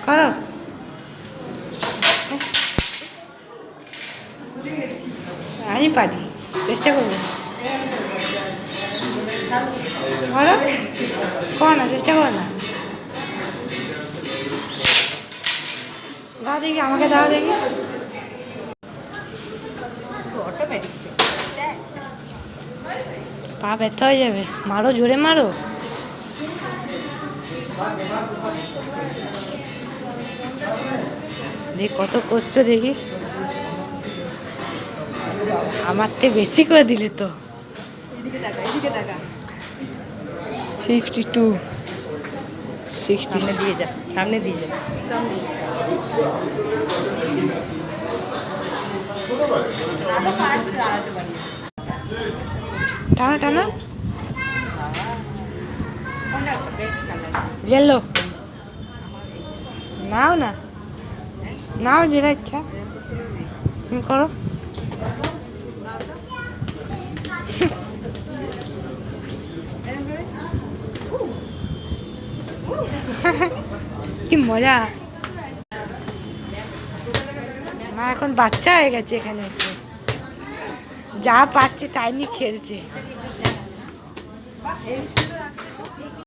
করো। আমি পারি, চেষ্টা করবো। করো, করো না, চেষ্টা করো না। দাও দেখি, আমাকে দাও দেখি। পা ব্যথা হয়ে যাবে, মারো, জোরে মারো। দেখ কত করছো দেখি। আমার থেকে বেশি করে দিলে তো। 52 60 দিয়ে যা, সামনে দিয়ে যা। টানো টানো। ইয়েলো নাও না, নাও যেটা ইচ্ছা তুমি করো। কি মজা। মা এখন বাচ্চা হয়ে গেছে, এখানে এসে যা পাচ্ছে তাই নিয়ে খেলছে।